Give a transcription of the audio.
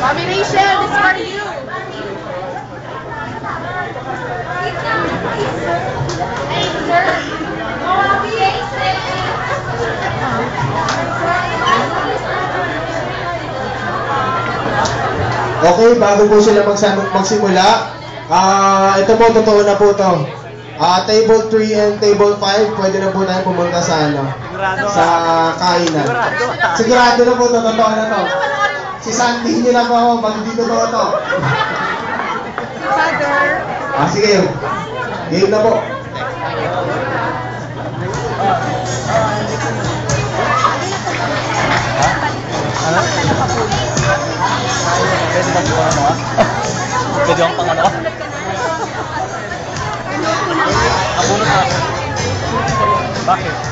Mommy Rachel, this is for you. Hey, sir. Okay, bago po sila magsimula, ito po, totoo na po to. Table 3 and table 5, pwede na po tayo pumunta sa sa kainan. Sigurado na po to, totoo na to. Si Sandy, hindi na po ako, pag hindi totoo to. Father. Sige, game na po. Ano? Pwede bang pang ano? Pwede bang pang ano? Nabunot ako. Bakit?